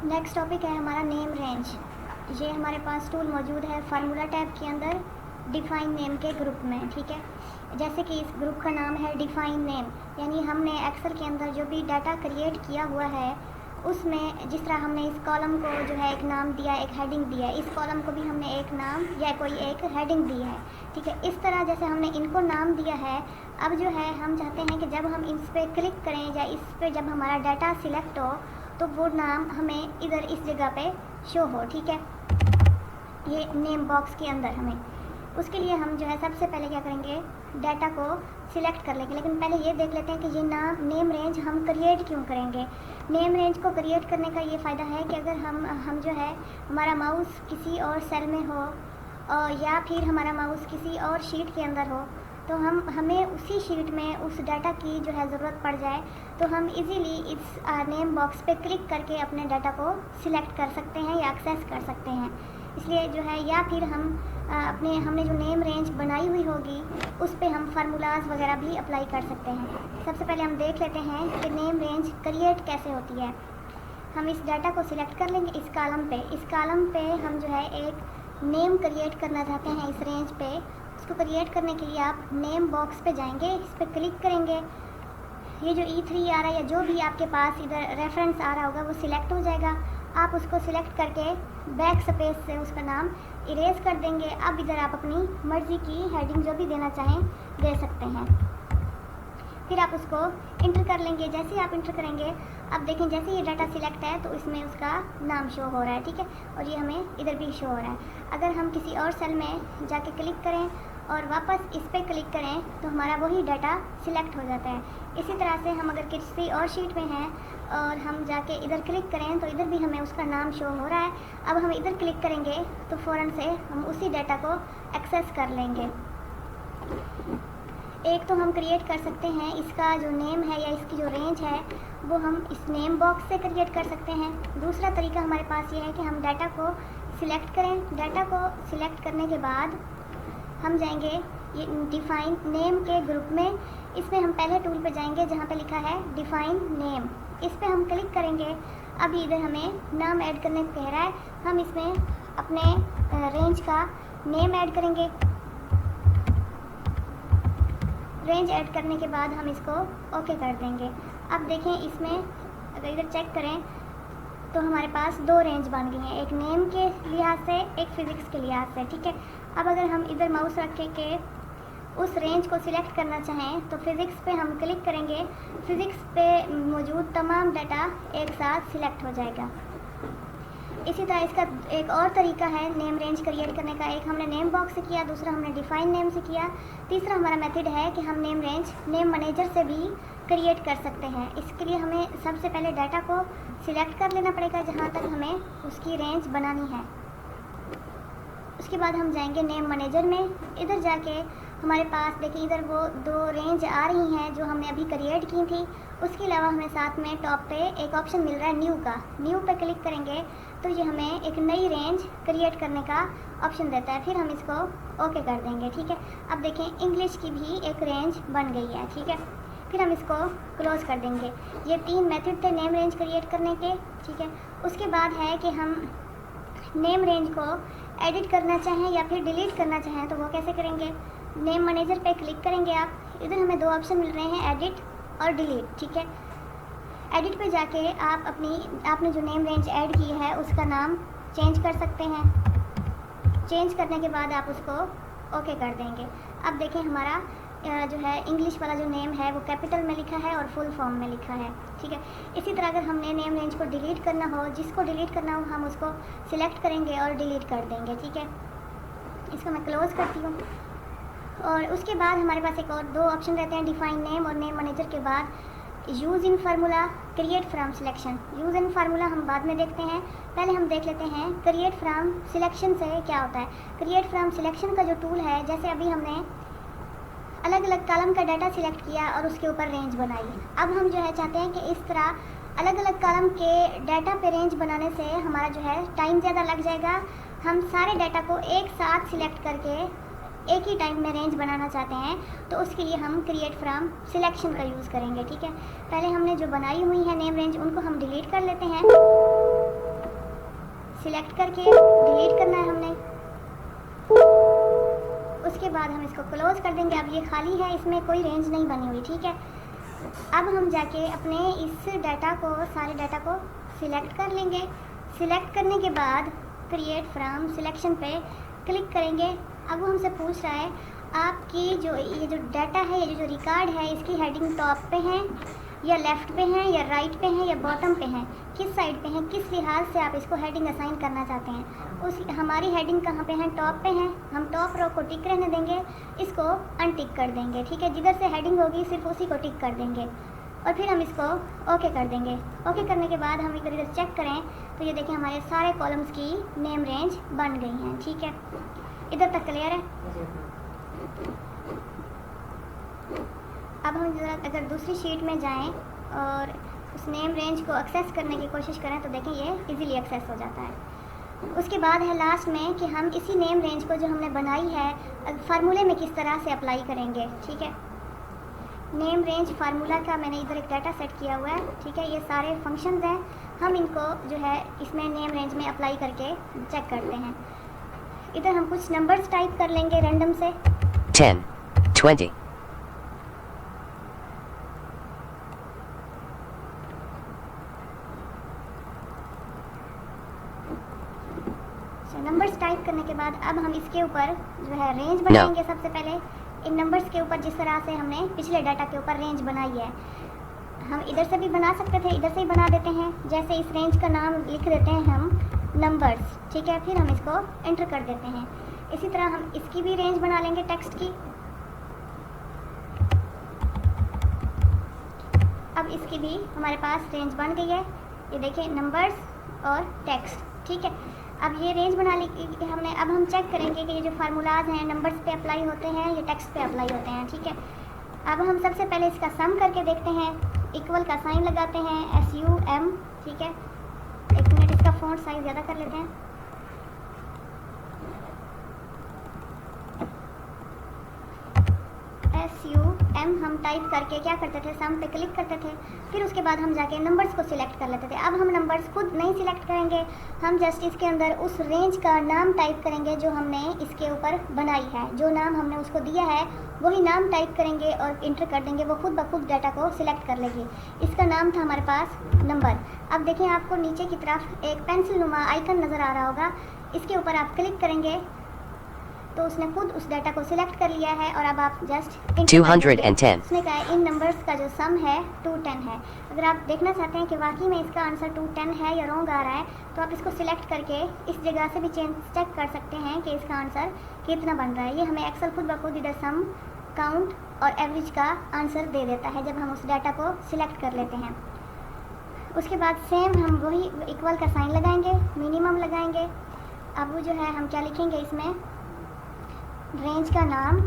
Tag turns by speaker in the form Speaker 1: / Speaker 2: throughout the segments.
Speaker 1: Next topic है हमारा name range. ये हमारे पास टूल मौजूद है फार्मूला टैब के अंदर डिफ़ाइन नेम के ग्रुप में। ठीक है, जैसे कि इस ग्रुप का नाम है डिफ़ाइन नेम, यानी हमने एक्सेल के अंदर जो भी डाटा क्रिएट किया हुआ है उसमें जिस तरह हमने इस कॉलम को जो है एक नाम दिया, एक हेडिंग दिया, इस कॉलम को भी हमने एक नाम या कोई एक हेडिंग दी है। ठीक है, इस तरह जैसे हमने इनको नाम दिया है, अब जो है हम चाहते हैं कि जब हम इस पर क्लिक करें या इस पर जब हमारा डाटा सिलेक्ट हो तो वो नाम हमें इधर इस जगह पे शो हो। ठीक है, ये नेम बॉक्स के अंदर हमें उसके लिए हम जो है सबसे पहले क्या करेंगे, डाटा को सिलेक्ट कर लेंगे। लेकिन पहले ये देख लेते हैं कि ये नाम नेम रेंज हम क्रिएट क्यों करेंगे। नेम रेंज को क्रिएट करने का ये फ़ायदा है कि अगर हम जो है हमारा माउस किसी और सेल में हो और या फिर हमारा माउस किसी और शीट के अंदर हो तो हमें उसी शीट में उस डाटा की जो है ज़रूरत पड़ जाए तो हम इजीली इस नेम बॉक्स पे क्लिक करके अपने डाटा को सिलेक्ट कर सकते हैं या एक्सेस कर सकते हैं। इसलिए जो है या फिर हमने जो नेम रेंज बनाई हुई होगी उस पे हम फार्मूलाज वगैरह भी अप्लाई कर सकते हैं। सबसे पहले हम देख लेते हैं कि नेम रेंज क्रिएट कैसे होती है। हम इस डाटा को सिलेक्ट कर लेंगे इस कॉलम पे हम जो है एक नेम क्रिएट करना चाहते हैं इस रेंज पे। उसको क्रिएट करने के लिए आप नेम बॉक्स पे जाएंगे, इस पर क्लिक करेंगे, ये जो E3 आ रहा है या जो भी आपके पास इधर रेफरेंस आ रहा होगा वो सिलेक्ट हो जाएगा। आप उसको सिलेक्ट करके बैक स्पेस से उसका नाम इरेज कर देंगे। अब इधर आप अपनी मर्ज़ी की हेडिंग जो भी देना चाहें दे सकते हैं। फिर आप उसको इंटर कर लेंगे। जैसे ही आप इंटर करेंगे अब देखें जैसे ये डाटा सिलेक्ट है तो इसमें उसका नाम शो हो रहा है। ठीक है, और ये हमें इधर भी शो हो रहा है। अगर हम किसी और सेल में जाके क्लिक करें और वापस इस पर क्लिक करें तो हमारा वही डाटा सिलेक्ट हो जाता है। इसी तरह से हम अगर किसी और शीट में हैं और हम जाके इधर क्लिक करें तो इधर भी हमें उसका नाम शो हो रहा है। अब हम इधर क्लिक करेंगे तो फ़ौरन से हम उसी डाटा को एक्सेस कर लेंगे। एक तो हम क्रिएट कर सकते हैं इसका जो नेम है या इसकी जो रेंज है वो हम इस नेम बॉक्स से क्रिएट कर सकते हैं। दूसरा तरीका हमारे पास ये है कि हम डाटा को सिलेक्ट करें। डाटा को सिलेक्ट करने के बाद हम जाएंगे ये डिफ़ाइन नेम के ग्रुप में। इसमें हम पहले टूल पे जाएंगे जहाँ पे लिखा है डिफ़ाइन नेम, इस पर हम क्लिक करेंगे। अब इधर हमें नाम ऐड करने को कह रहा है, हम इसमें अपने रेंज का नेम ऐड करेंगे। रेंज ऐड करने के बाद हम इसको ओके कर देंगे। अब देखें इसमें अगर इधर चेक करें तो हमारे पास दो रेंज बन गई हैं, एक नेम के लिहाज से एक फ़िज़िक्स के लिहाज से। ठीक है, अब अगर हम इधर माउस रख के उस रेंज को सिलेक्ट करना चाहें तो फ़िज़िक्स पे हम क्लिक करेंगे। फ़िज़िक्स पे मौजूद तमाम डाटा एक साथ सिलेक्ट हो जाएगा। इसी तरह इसका एक और तरीका है नेम रेंज क्रिएट करने का। एक हमने नेम बॉक्स से किया, दूसरा हमने डिफ़ाइन नेम से किया, तीसरा हमारा मेथड है कि हम नेम रेंज नेम मैनेजर से भी क्रिएट कर सकते हैं। इसके लिए हमें सबसे पहले डाटा को सिलेक्ट कर लेना पड़ेगा जहाँ तक हमें उसकी रेंज बनानी है। उसके बाद हम जाएंगे नेम मैनेजर में। इधर जाके हमारे पास देखिए इधर वो दो रेंज आ रही हैं जो हमने अभी क्रिएट की थी। उसके अलावा हमें साथ में टॉप पे एक ऑप्शन मिल रहा है न्यू का। न्यू पे क्लिक करेंगे तो ये हमें एक नई रेंज क्रिएट करने का ऑप्शन देता है। फिर हम इसको ओके कर देंगे। ठीक है, अब देखें इंग्लिश की भी एक रेंज बन गई है। ठीक है, फिर हम इसको क्लोज कर देंगे। ये तीन मेथड थे नेम रेंज क्रिएट करने के। ठीक है, उसके बाद है कि हम नेम रेंज को एडिट करना चाहें या फिर डिलीट करना चाहें तो वो कैसे करेंगे। नेम मैनेजर पे क्लिक करेंगे आप, इधर हमें दो ऑप्शन मिल रहे हैं एडिट और डिलीट। ठीक है, एडिट पे जाके आप आपने जो नेम रेंज ऐड की है उसका नाम चेंज कर सकते हैं। चेंज करने के बाद आप उसको ओके कर देंगे। अब देखें हमारा जो है इंग्लिश वाला जो नेम है वो कैपिटल में लिखा है और फुल फॉर्म में लिखा है। ठीक है, इसी तरह अगर हमने नेम रेंज को डिलीट करना हो, जिसको डिलीट करना हो हम उसको सिलेक्ट करेंगे और डिलीट कर देंगे। ठीक है, इसको मैं क्लोज करती हूँ। और उसके बाद हमारे पास एक और दो ऑप्शन रहते हैं डिफ़ाइन नेम और नेम मैनेजर के बाद use in formula, create from selection. Use in formula हम बाद में देखते हैं, पहले हम देख लेते हैं क्रिएट फ्रॉम सिलेक्शन से क्या होता है। क्रिएट फ्रॉम सिलेक्शन का जो टूल है, जैसे अभी हमने अलग अलग कॉलम का डाटा सिलेक्ट किया और उसके ऊपर रेंज बनाई। अब हम जो है चाहते हैं कि इस तरह अलग अलग कॉलम के डाटा पे रेंज बनाने से हमारा जो है टाइम ज़्यादा लग जाएगा। हम सारे डाटा को एक साथ सिलेक्ट करके एक ही टाइम में रेंज बनाना चाहते हैं तो उसके लिए हम क्रिएट फ्रॉम सिलेक्शन का यूज़ करेंगे। ठीक है, पहले हमने जो बनाई हुई है नेम रेंज उनको हम डिलीट कर लेते हैं। सिलेक्ट करके डिलीट करना है हमने। उसके बाद हम इसको क्लोज कर देंगे। अब ये खाली है, इसमें कोई रेंज नहीं बनी हुई, ठीक है। अब हम जाके अपने इस डाटा को, सारे डाटा को सिलेक्ट कर लेंगे। सिलेक्ट करने के बाद क्रिएट फ्रॉम सिलेक्शन पे क्लिक करेंगे। अब वो हमसे पूछ रहा है आपकी ये जो डाटा है, ये जो रिकॉर्ड है, इसकी हेडिंग टॉप पे है या लेफ़्ट पे हैं या राइट पे हैं या बॉटम पे हैं, किस साइड पे हैं, किस लिहाज से आप इसको हेडिंग असाइन करना चाहते हैं। उस हमारी हेडिंग कहाँ पे हैं, टॉप पे हैं। हम टॉप रो को टिक रहने देंगे, इसको अनटिक कर देंगे, ठीक है। जिधर से हेडिंग होगी सिर्फ उसी को टिक कर देंगे और फिर हम इसको ओके कर देंगे। ओके करने के बाद हम इधर चेक करें तो ये देखिए हमारे सारे कॉलम्स की नेम रेंज बन गई हैं, ठीक है। इधर तक क्लियर है। अब हम ज़रा अगर दूसरी शीट में जाएं और उस नेम रेंज को एक्सेस करने की कोशिश करें तो देखें ये इजीली एक्सेस हो जाता है। उसके बाद है लास्ट में कि हम इसी नेम रेंज को जो हमने बनाई है फार्मूले में किस तरह से अप्लाई करेंगे, ठीक है। नेम रेंज फार्मूला का मैंने इधर एक डाटा सेट किया हुआ है, ठीक है। ये सारे फंक्शंस हैं, हम इनको जो है इसमें नेम रेंज में अप्लाई करके चेक करते हैं। इधर हम कुछ नंबर्स टाइप कर लेंगे रैंडम से
Speaker 2: 10, 20,
Speaker 1: नंबर्स टाइप करने के बाद अब हम इसके ऊपर जो है रेंज बनाएंगे। सबसे पहले इन नंबर्स के ऊपर जिस तरह से हमने पिछले डाटा के ऊपर रेंज बनाई है, हम इधर से भी बना सकते थे, इधर से ही बना देते हैं। जैसे इस रेंज का नाम लिख देते हैं हम नंबर्स, ठीक है। फिर हम इसको एंटर कर देते हैं। इसी तरह हम इसकी भी रेंज बना लेंगे टेक्स्ट की। अब इसकी भी हमारे पास रेंज बन गई है, ये देखिए नंबर्स और टेक्स्ट, ठीक है। अब ये रेंज बना ली हमने। अब हम चेक करेंगे कि ये जो फार्मूलाज हैं नंबर्स पे अप्लाई होते हैं या टेक्स्ट पे अप्लाई होते हैं, ठीक है। अब हम सबसे पहले इसका सम करके देखते हैं। इक्वल का साइन लगाते हैं SUM, ठीक है। एक मिनट, इसका फ़ॉन्ट साइज ज़्यादा कर लेते हैं। SUM हम टाइप करके क्या करते थे, सम पे क्लिक करते थे। फिर उसके बाद हम जाके नंबर्स को सिलेक्ट कर लेते थे। अब हम नंबर्स खुद नहीं सिलेक्ट करेंगे, हम जस्ट इसके अंदर उस रेंज का नाम टाइप करेंगे जो हमने इसके ऊपर बनाई है। जो नाम हमने उसको दिया है वही नाम टाइप करेंगे और इंटर कर देंगे। वो खुद ब खुद डाटा को सिलेक्ट कर लेगी। इसका नाम था हमारे पास नंबर। अब देखें आपको नीचे की तरफ एक पेंसिल नुमा आइकन नज़र आ रहा होगा, इसके ऊपर आप क्लिक करेंगे तो उसने खुद उस डाटा को सिलेक्ट कर लिया है। और अब आप जस्ट
Speaker 2: 210,
Speaker 1: उसने कहा इन नंबर्स का जो सम है 210 है। अगर आप देखना चाहते हैं कि वाकई में इसका आंसर 210 है या रॉन्ग आ रहा है तो आप इसको सिलेक्ट करके इस जगह से भी चेक कर सकते हैं कि इसका आंसर कितना बन रहा है। ये हमें एक्सेल खुद ब खुद इधर सम, काउंट और एवरेज का आंसर दे देता है जब हम उस डाटा को सिलेक्ट कर लेते हैं। उसके बाद सेम हम वही इक्वल का साइन लगाएंगे, मिनिमम लगाएंगे। अब वो जो है हम क्या लिखेंगे इसमें, रेंज का नाम,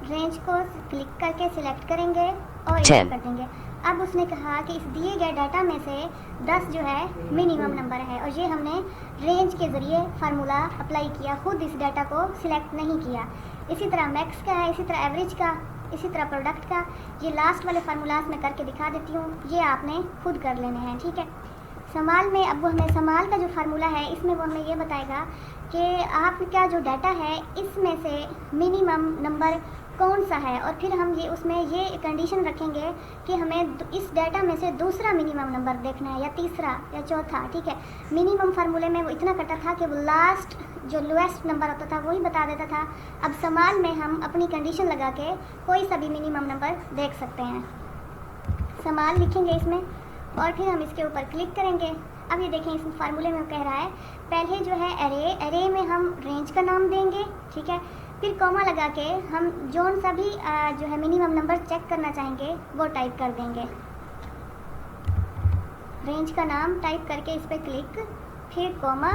Speaker 1: रेंज को क्लिक करके सिलेक्ट करेंगे और एंटर कर देंगे। अब उसने कहा कि इस दिए गए डाटा में से 10 जो है मिनिमम नंबर है और ये हमने रेंज के ज़रिए फार्मूला अप्लाई किया, खुद इस डाटा को सिलेक्ट नहीं किया। इसी तरह मैक्स का है, इसी तरह एवरेज का, इसी तरह प्रोडक्ट का। ये लास्ट वाले फार्मूलाज में करके दिखा देती हूँ, ये आपने खुद कर लेने हैं, ठीक है। समाल में अब वो हमें समाल का जो फार्मूला है इसमें वो हमें ये बताएगा कि आपका जो डाटा है इसमें से मिनिमम नंबर कौन सा है। और फिर हम ये उसमें ये कंडीशन रखेंगे कि हमें इस डाटा में से दूसरा मिनिमम नंबर देखना है या तीसरा या चौथा, ठीक है। मिनिमम फार्मूले में वो इतना करता था कि वो लास्ट जो लोएस्ट नंबर होता था वही बता देता था। अब समाल में हम अपनी कंडीशन लगा के कोई सा भी मिनिमम नंबर देख सकते हैं। समाल लिखेंगे इसमें और फिर हम इसके ऊपर क्लिक करेंगे। अब ये देखें इस फार्मूले में वो कह रहा है पहले जो है एरे में हम रेंज का नाम देंगे, ठीक है। फिर कॉमा लगा के हम जोन सा भी जो है मिनिमम नंबर चेक करना चाहेंगे वो टाइप कर देंगे। रेंज का नाम टाइप करके इस पर क्लिक, फिर कॉमा,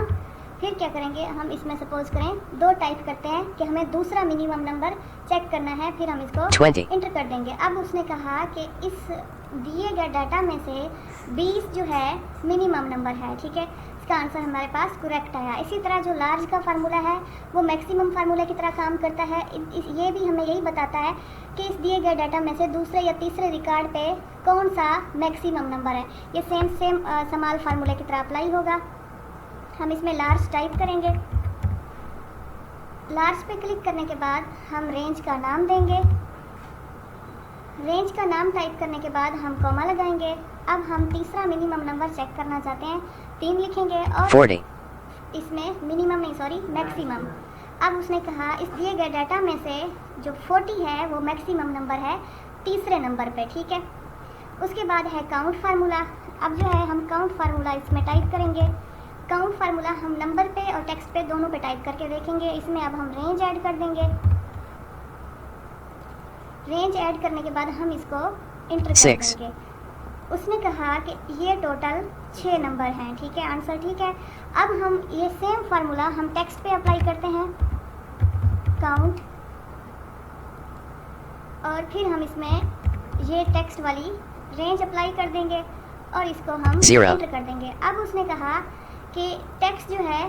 Speaker 1: फिर क्या करेंगे हम इसमें सपोज करें 2 टाइप करते हैं कि हमें दूसरा मिनिमम नंबर चेक करना है, फिर हम इसको
Speaker 2: 20
Speaker 1: इंटर कर देंगे। अब उसने कहा कि इस दिए गए डाटा में से 20 जो है मिनिमम नंबर है, ठीक है। इसका आंसर हमारे पास करेक्ट आया। इसी तरह जो लार्ज का फार्मूला है वो मैक्सिमम फार्मूला की तरह काम करता है। ये भी हमें यही बताता है कि इस दिए गए डाटा में से दूसरे या तीसरे रिकॉर्ड पे कौन सा मैक्सिमम नंबर है। ये सेम समाल फार्मूले की तरह अप्लाई होगा। हम इसमें लार्ज टाइप करेंगे। लार्ज पे क्लिक करने के बाद हम रेंज का नाम देंगे। रेंज का नाम टाइप करने के बाद हम कॉमा लगाएंगे। अब हम तीसरा मिनिमम नंबर चेक करना चाहते हैं, 3 लिखेंगे और
Speaker 2: 40,
Speaker 1: इसमें मिनिमम नहीं सॉरी मैक्सिमम। अब उसने कहा इस दिए गए डाटा में से जो 40 है वो मैक्सिमम नंबर है तीसरे नंबर पे, ठीक है। उसके बाद है काउंट फार्मूला। अब जो है हम काउंट फार्मूला इसमें टाइप करेंगे। काउंट फार्मूला हम नंबर पे और टेक्स्ट पे दोनों पे टाइप करके देखेंगे। इसमें अब हम रेंज ऐड कर देंगे। रेंज ऐड करने के बाद हम इसको इंटर कर
Speaker 2: 6,
Speaker 1: देंगे। उसने कहा कि ये टोटल 6 नंबर हैं, ठीक है, आंसर ठीक है। अब हम ये सेम फार्मूला हम टेक्स्ट पे अप्लाई करते हैं, काउंट, और फिर हम इसमें ये टेक्स्ट वाली रेंज अप्लाई कर देंगे और इसको हम
Speaker 2: 0,
Speaker 1: इंटर कर देंगे। अब उसने कहा कि टेक्स्ट जो है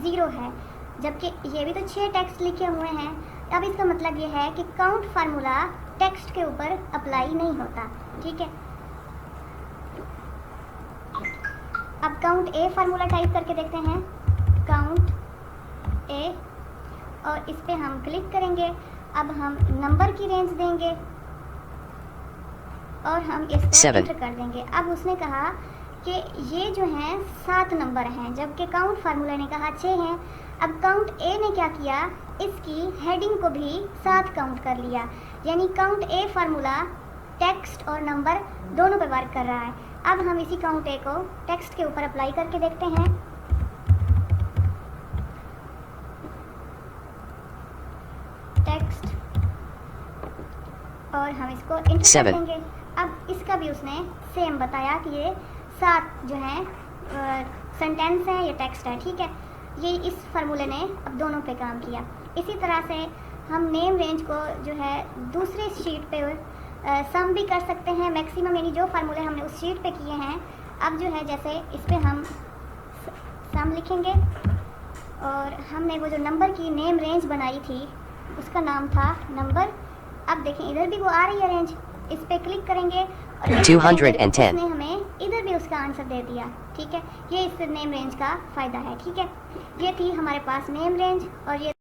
Speaker 1: 0 है, जबकि ये भी तो 6 टेक्स्ट लिखे हुए हैं। अब इसका मतलब ये है कि काउंट फार्मूला टेक्स्ट के ऊपर अप्लाई नहीं होता, ठीक है। अब काउंट ए फार्मूला टाइप करके देखते हैं, काउंट ए, और इस पे हम क्लिक करेंगे। अब हम नंबर की रेंज देंगे और हम इसको
Speaker 2: 7,
Speaker 1: इंटर कर देंगे। अब उसने कहा कि ये जो हैं 7 नंबर हैं, जबकि काउंट फार्मूला ने कहा 6 हैं। अब काउंट ए ने क्या किया, इसकी हेडिंग को भी 7 काउंट कर लिया, यानी काउंट ए फार्मूला टेक्स्ट और नंबर दोनों पे वर्क कर रहा है। अब हम इसी काउंट ए को टेक्स्ट के ऊपर अप्लाई करके देखते हैं। टेक्स्ट, और हम इसको इंटर कर
Speaker 2: 7,
Speaker 1: देंगे। अब इसका भी उसने सेम बताया कि ये 7 जो है सेंटेंस है, ये टेक्स्ट है, ठीक है। ये इस फार्मूले ने अब दोनों पे काम किया। इसी तरह से हम नेम रेंज को जो है दूसरे शीट पे सम भी कर सकते हैं, मैक्सिमम, यानी जो फार्मूले हमने उस शीट पे किए हैं। अब जो है जैसे इस पे हम सम लिखेंगे और हमने वो जो नंबर की नेम रेंज बनाई थी उसका नाम था नंबर। अब देखें इधर भी वो आ रही है रेंज, इस पे क्लिक करेंगे और
Speaker 2: 210,
Speaker 1: उसने हमें इधर भी उसका आंसर दे दिया, ठीक है। ये इस नेम रेंज का फ़ायदा है, ठीक है। ये थी हमारे पास नेम रेंज और ये